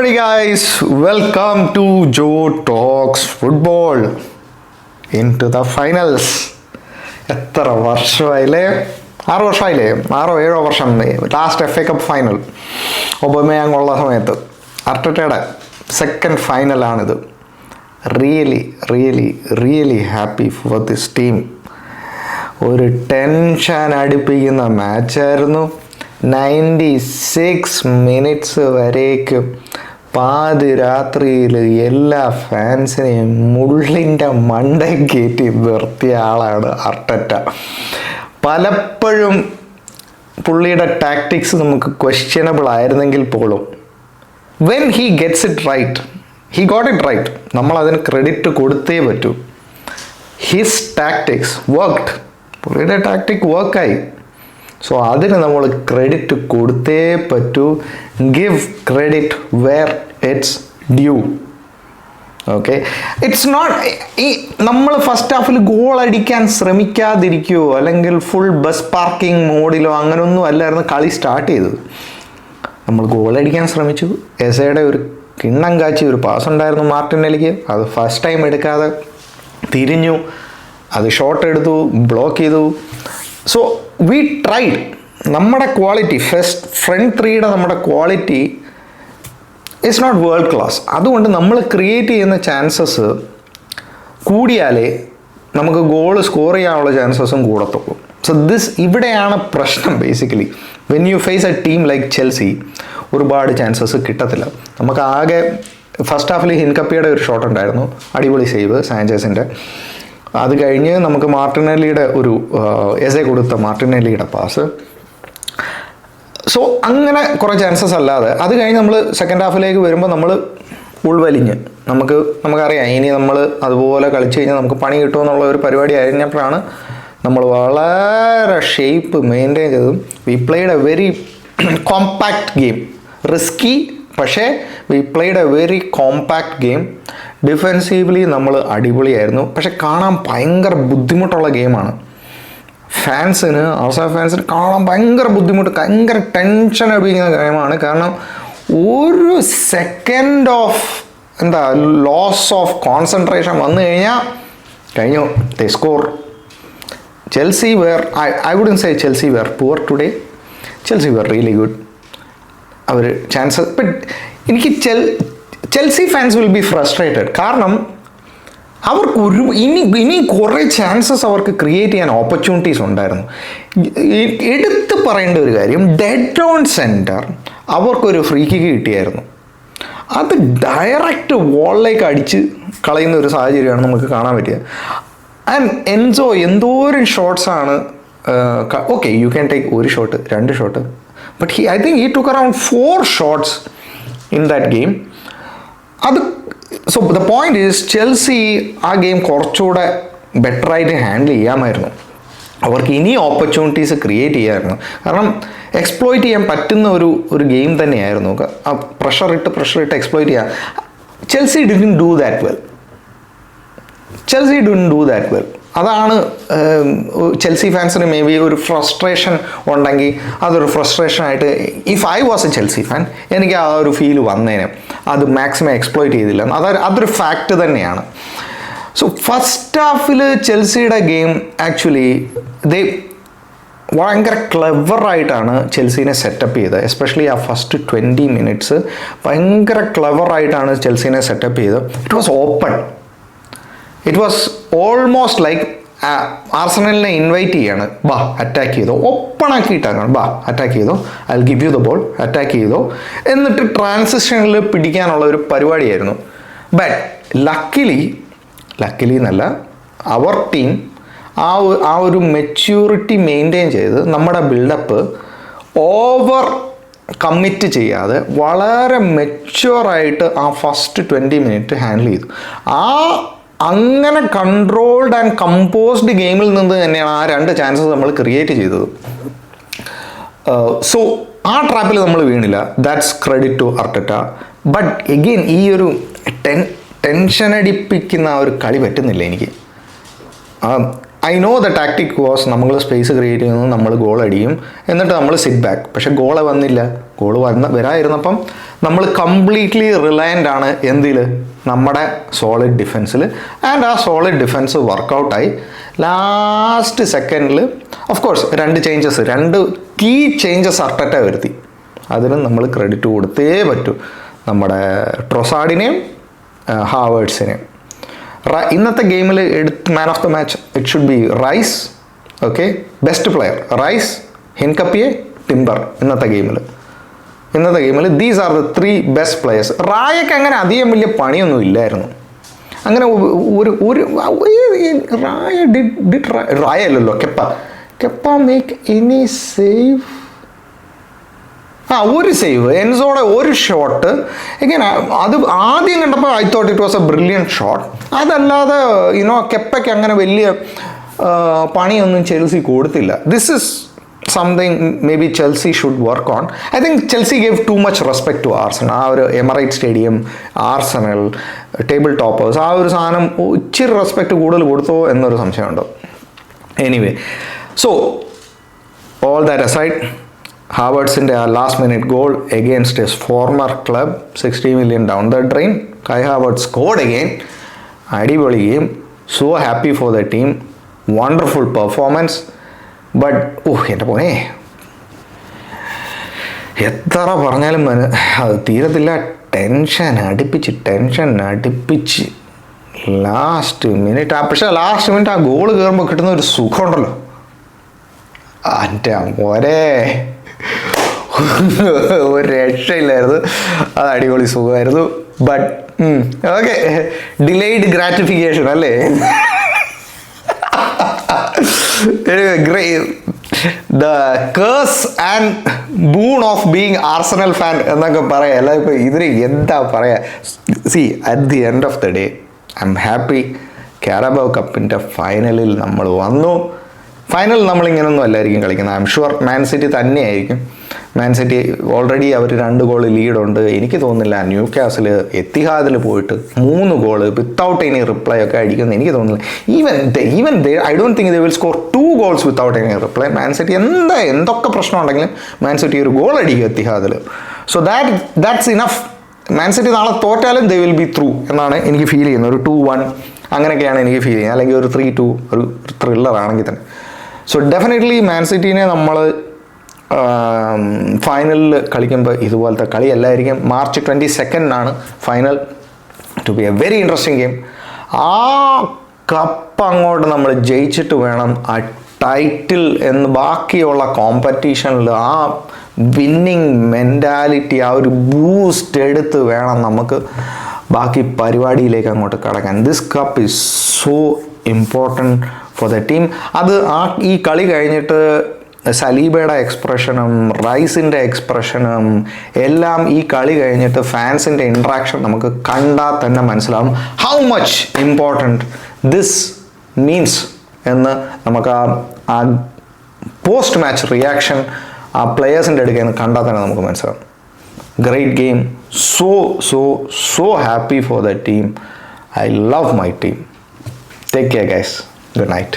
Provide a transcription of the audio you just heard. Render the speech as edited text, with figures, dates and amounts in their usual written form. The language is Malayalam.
everybody guys, welcome to Joe Talks Football into the finals. എത്ര വർഷമായില്ലേ? 6 വർഷമായില്ലേ? 6-7 വർഷം. Last FA cup final Aubameyang ഉള്ള സമയത്ത് അർട്ടറ്റയുടെ സെക്കൻഡ് ഫൈനലാണിത്. Really happy for this team. ഒരു ടെൻഷൻ അടുപ്പിക്കുന്ന മാച്ചായിരുന്നു. 96 മിനിറ്റ്സ് വരേക്കും പാതിരാത്രിയിൽ എല്ലാ ഫാൻസിനെയും മുള്ളിൻ്റെ മണ്ടയിൽ കയറ്റി നിർത്തിയ ആളാണ് അർട്ടറ്റ. പലപ്പോഴും പുള്ളിയുടെ ടാക്ടിക്സ് നമുക്ക് ക്വസ്റ്റ്യനബിൾ ആയിരുന്നെങ്കിൽ പോലും when he gets it right, he got it right. നമ്മളതിന് ക്രെഡിറ്റ് കൊടുത്തേ പറ്റൂ. His tactics worked. പുള്ളിയുടെ ടാക്ടിക് വർക്കായി. സോ അതിന് നമ്മൾ ക്രെഡിറ്റ് കൊടുത്തേ പറ്റൂ. Give credit where it's due. Okay, it's not ഈ നമ്മൾ ഫസ്റ്റ് ഹാഫിൽ ഗോൾ അടിക്കാൻ ശ്രമിക്കാതിരിക്കുകയോ അല്ലെങ്കിൽ ഫുൾ ബസ് പാർക്കിംഗ് മോഡിലോ അങ്ങനെയൊന്നും അല്ലായിരുന്നു കളി സ്റ്റാർട്ട് ചെയ്തത്. നമ്മൾ ഗോൾ അടിക്കാൻ ശ്രമിച്ചു. എസയുടെ ഒരു കിണ്ണം കാച്ചി ഒരു പാസ് ഉണ്ടായിരുന്നു മാർട്ടിനെല്ലിക്ക്. അത് ഫസ്റ്റ് ടൈം എടുക്കാതെ തിരിഞ്ഞു, അത് ഷോട്ട് എടുത്തു, ബ്ലോക്ക് ചെയ്തു. So we tried. നമ്മുടെ ക്വാളിറ്റി ഫ്രണ്ട് ത്രീയുടെ നമ്മുടെ quality it's not world class. അതുകൊണ്ട് നമ്മൾ ക്രിയേറ്റ് ചെയ്യുന്ന ചാൻസസ് കൂടിയാലേ നമുക്ക് ഗോൾ സ്കോർ ചെയ്യാനുള്ള ചാൻസസും കൂടത്തുള്ളൂ. സോ ഇവിടെയാണ് പ്രശ്നം. Basically when you face a team like Chelsea ഒരുപാട് ചാൻസസ് കിട്ടത്തില്ല. നമുക്ക് ആകെ ഫസ്റ്റ് ഹാഫിൽ ഹിൻകപ്പിയുടെ ഒരു ഷോട്ട് ഉണ്ടായിരുന്നു, അടിപൊളി സേവ് സാഞ്ചസിൻ്റെ. അത് കഴിഞ്ഞ് നമുക്ക് മാർട്ടിനെല്ലിയുടെ ഒരു എസെ കൊടുത്ത മാർട്ടിനെല്ലിയുടെ പാസ്. സോ അങ്ങനെ കുറേ ചാൻസസ് അല്ലാതെ അത് കഴിഞ്ഞ് നമ്മൾ സെക്കൻഡ് ഹാഫിലേക്ക് വരുമ്പോൾ നമ്മൾ ഉൾവലിഞ്ഞ് നമുക്കറിയാം ഇനി നമ്മൾ അതുപോലെ കളിച്ച് കഴിഞ്ഞാൽ നമുക്ക് പണി കിട്ടുമെന്നുള്ള ഒരു പരിപാടി കഴിഞ്ഞപ്പോഴാണ് നമ്മൾ വളരെ ഷേപ്പ് മെയിൻറ്റെയിൻ ചെയ്തതും. We played a very compact game. Risky, പക്ഷേ we played a very compact game. Defensively നമ്മൾ അടിപൊളിയായിരുന്നു. പക്ഷെ കാണാൻ ഭയങ്കര ബുദ്ധിമുട്ടുള്ള ഗെയിമാണ്. ആർസനൽ ഫാൻസിന് കാണാൻ ഭയങ്കര ബുദ്ധിമുട്ട്, ഭയങ്കര ടെൻഷൻ അടിപ്പിക്കുന്ന ഗെയിമാണ്. കാരണം ഒരു second of loss of concentration വന്നു കഴിഞ്ഞു. ദേ score. Chelsea I wouldn't say Chelsea were poor today. Chelsea were really good. അവർ ചാൻസസ്, ബട്ട് എനിക്ക് Chelsea fans will be frustrated. കാരണം അവർക്ക് ഇനി കുറേ ചാൻസസ് അവർക്ക് ക്രിയേറ്റ് ചെയ്യാൻ ഓപ്പർച്യൂണിറ്റീസ് ഉണ്ടായിരുന്നു. എടുത്ത് പറയേണ്ട ഒരു കാര്യം, ഡെഡ് ഓൺ സെൻറ്റർ അവർക്കൊരു ഫ്രീ കിക്ക് കിട്ടിയായിരുന്നു. അത് ഡയറക്റ്റ് വോളിലേക്ക് അടിച്ച് കളയുന്ന ഒരു സാഹചര്യമാണ് നമുക്ക് കാണാൻ പറ്റിയത്. ആൻഡ് എൻസോ എന്തോരം ഷോട്ട്സാണ്. ഓക്കെ, യു ക്യാൻ ടേക്ക് ഒരു shot, 2 shot, but I think he took around 4 shots in that game. So the point is, Chelsea ആ ഗെയിം കുറച്ചുകൂടെ ബെറ്ററായിട്ട് ഹാൻഡിൽ ചെയ്യാമായിരുന്നു. അവർക്ക് ഇനി ഓപ്പർച്യൂണിറ്റീസ് ക്രിയേറ്റ് ചെയ്യാമായിരുന്നു. കാരണം എക്സ്പ്ലോയിറ്റ് ചെയ്യാൻ പറ്റുന്ന ഒരു ഗെയിം തന്നെയായിരുന്നു. പ്രഷർ ഇട്ട് എക്സ്പ്ലോയിറ്റ് ചെയ്യാം. Chelsea didn't do that well. അതാണ് ചെൽസി ഫാൻസിന് മേ ബി ഒരു ഫ്രസ്ട്രേഷൻ ഉണ്ടെങ്കിൽ അതൊരു ഫ്രസ്ട്രേഷനായിട്ട്, if I was a Chelsea fan, എനിക്ക് ആ ഒരു ഫീൽ വന്നേനെ. അത് മാക്സിമം എക്സ്പ്ലോയിറ്റ് ചെയ്തില്ല. അതൊരു ഫാക്റ്റ് തന്നെയാണ്. സോ ഫസ്റ്റ് ഹാഫിൽ ചെൽസിയുടെ ഗെയിം ആക്ച്വലി ഭയങ്കര ക്ലെവറായിട്ടാണ് ചെൽസീനെ സെറ്റപ്പ് ചെയ്തത്. എസ്പെഷ്യലി ആ ഫസ്റ്റ് 20 മിനിറ്റ്സ് ഭയങ്കര ക്ലെവറായിട്ടാണ് ചെൽസീനെ സെറ്റപ്പ് ചെയ്തത്. It was open. It was almost like ആർസണലിനെ ഇൻവൈറ്റ് ചെയ്യാണ്, ബാ അറ്റാക്ക് ചെയ്തോ, ഓപ്പൺ ആക്കിയിട്ടാണ്, ബാ അറ്റാക്ക് ചെയ്തോ, I will give you the ball, attack ചെയ്തോ, എന്നിട്ട് ട്രാൻസിഷനിൽ പിടിക്കാനുള്ള ഒരു പരിപാടിയായിരുന്നു. ബട്ട് ലക്കിലി എന്നല്ല, അവർ ടീം ആ ഒരു മെച്യൂരിറ്റി മെയിൻറ്റെയിൻ ചെയ്ത് നമ്മുടെ ബിൽഡപ്പ് ഓവർ കമ്മിറ്റ് ചെയ്യാതെ വളരെ മെച്യൂറായിട്ട് ആ ഫസ്റ്റ് 20 മിനിറ്റ് ഹാൻഡിൽ ചെയ്തു. അങ്ങനെ കൺട്രോൾഡ് ആൻഡ് കമ്പോസ്ഡ് ഗെയിമിൽ നിന്ന് തന്നെയാണ് ആ 2 ചാൻസസ് നമ്മൾ ക്രിയേറ്റ് ചെയ്തത്. സോ ആ ട്രാപ്പിൽ നമ്മൾ വീണില്ല. That's credit to Arteta. But again ഈ ഒരു ടെൻഷൻ അടിപ്പിക്കുന്ന ആ ഒരു കളി പറ്റുന്നില്ല എനിക്ക്. I know the tactic was നമ്മൾ സ്പേസ് ക്രിയേറ്റ് ചെയ്യുന്നു, നമ്മൾ ഗോൾ അടിയും, എന്നിട്ട് നമ്മൾ സിറ്റ് ബാക്ക്. പക്ഷേ ഗോൾ വന്നില്ല. ഗോൾ വരാതിരുന്നപ്പം നമ്മൾ കംപ്ലീറ്റ്ലി റിലയൻ്റ് ആണ് എന്തിൽ, നമ്മുടെ സോളിഡ് ഡിഫെൻസിൽ. ആൻഡ് ആ സോളിഡ് ഡിഫെൻസ് വർക്കൗട്ടായി. ലാസ്റ്റ് സെക്കൻഡിൽ of course 2 key changes Arteta വരുത്തി. അതിന് നമ്മൾ ക്രെഡിറ്റ് കൊടുത്തേ പറ്റൂ, നമ്മുടെ ട്രൊസാർഡിനെയും ഹാവേർട്സിനെയും. ഇന്നത്തെ ഗെയിമിൽ man of the match it should be Rice. Okay, best player Rice, Hincapie, Timber. ഇന്നത്തെ ഗെയിമിൽ these are the 3 best players. റായക്ക് അങ്ങനെ അധികം വലിയ പണിയൊന്നും ഇല്ലായിരുന്നു. അങ്ങനെ റായ അല്ലല്ലോ, കെപ്പ മേക്ക് എനി സേവ്. ഒരു സേവ്, എൻസോടെ ഒരു ഷോട്ട്. എങ്ങനെ അത് ആദ്യം കണ്ടപ്പോൾ I thought it was a brilliant shot. അതല്ലാതെ കെപ്പയ്ക്ക് അങ്ങനെ വലിയ പണിയൊന്നും ചെൽസി കൊടുത്തില്ല. This is something may be Chelsea should work on. I think Chelsea gave too much respect to Arsenal. ആ ഒരു Emirate stadium, Arsenal, table toppers, ആ ഒരു സാധനം ഇച്ചിരി റെസ്പെക്റ്റ് കൂടുതൽ കൊടുത്തോ എന്നൊരു സംശയമുണ്ട്. Anyway, so all that aside, ഹാവേർട്സിൻ്റെ ആ last minute goal against his former club, 60 million down the drain. Kai Havertz scored again. അടിപൊളി game. So happy for the team. Wonderful performance. But എൻ്റെ പോനെ, എത്ര പറഞ്ഞാലും അത് തീരത്തില്ല. ടെൻഷൻ അടുപ്പിച്ച് ലാസ്റ്റ് മിനിറ്റ്. പക്ഷേ ലാസ്റ്റ് മിനിറ്റ് ആ ഗോൾ കയറുമ്പോൾ കിട്ടുന്ന ഒരു സുഖമുണ്ടല്ലോ, എൻ്റെ മോനെ, ഒരു രക്ഷയില്ലായിരുന്നു. അത് അടിപൊളി സുഖമായിരുന്നു. ബട്ട് ഓക്കെ, ഡിലേഡ് ഗ്രാറ്റിഫിക്കേഷൻ അല്ലേ. The curse and boon of being Arsenal fan എന്നൊക്കെ പറയാം. അല്ല ഇപ്പോൾ ഇതിന് എന്താ പറയുക. See, at the end of the day I'm happy. Carabao കപ്പിൻ്റെ ഫൈനലിൽ നമ്മൾ വന്നു. ഫൈനൽ നമ്മളിങ്ങനൊന്നും അല്ലായിരിക്കും കളിക്കുന്നത്. I'm sure Man City തന്നെയായിരിക്കും. മാൻ സിറ്റി ഓൾറെഡി അവർ 2 ഗോൾ ലീഡുണ്ട്. എനിക്ക് തോന്നുന്നില്ല ന്യൂ കാസിൽ എത്തിഹാദിൽ പോയിട്ട് 3 ഗോൾ വിത്തൗട്ട് എനി റിപ്ലൈ ഒക്കെ അടിക്കുമെന്ന് എനിക്ക് തോന്നുന്നില്ല. Even I don't think they will score 2 goals without any reply. Man City എന്തൊക്കെ പ്രശ്നം ഉണ്ടെങ്കിലും മാൻ സിറ്റി ഒരു ഗോൾ അടിക്കും എത്തിഹാദിൽ. So that's enough. Man City നാളെ തോറ്റാലും ദേ വിൽ ബി ത്രൂ എന്നാണ് എനിക്ക് ഫീൽ ചെയ്യുന്നത്. ഒരു 2-1 അങ്ങനെയൊക്കെയാണ് എനിക്ക് ഫീൽ ചെയ്യുന്നത്. അല്ലെങ്കിൽ ഒരു 3-2 ഒരു ത്രില്ലർ ആണെങ്കിൽ തന്നെ. സോ ഡെഫിനറ്റ്ലി മാൻ സിറ്റീനെ നമ്മൾ ഫൈനലിൽ കളിക്കുമ്പോൾ ഇതുപോലത്തെ കളിയല്ലായിരിക്കും. March 22 final. To be a very interesting game. ആ കപ്പ് അങ്ങോട്ട് നമ്മൾ ജയിച്ചിട്ട് വേണം ആ ടൈറ്റിൽ എന്ന് ബാക്കിയുള്ള കോമ്പറ്റീഷനിൽ ആ വിന്നിങ് മെൻറ്റാലിറ്റി, ആ ഒരു ബൂസ്റ്റ് എടുത്ത് വേണം നമുക്ക് ബാക്കി പരിപാടിയിലേക്ക് അങ്ങോട്ട് കടക്കാൻ. This cup is so important for the team. അത് ഈ കളി കഴിഞ്ഞിട്ട് സലീബയുടെ എക്സ്പ്രഷനും റൈസിൻ്റെ എക്സ്പ്രഷനും എല്ലാം ഈ കളി കഴിഞ്ഞിട്ട് ഫാൻസിൻ്റെ ഇൻട്രാക്ഷൻ നമുക്ക് കണ്ടാൽ തന്നെ മനസ്സിലാവും how much important this means എന്ന് നമുക്ക് ആ പോസ്റ്റ് മാച്ച് റിയാക്ഷൻ ആ പ്ലെയേഴ്സിൻ്റെ അടുക്കൽ നിന്ന് കണ്ടാൽ തന്നെ നമുക്ക് മനസ്സിലാവും. Great game. So happy for the team. I love my team. Take care guys. Good night.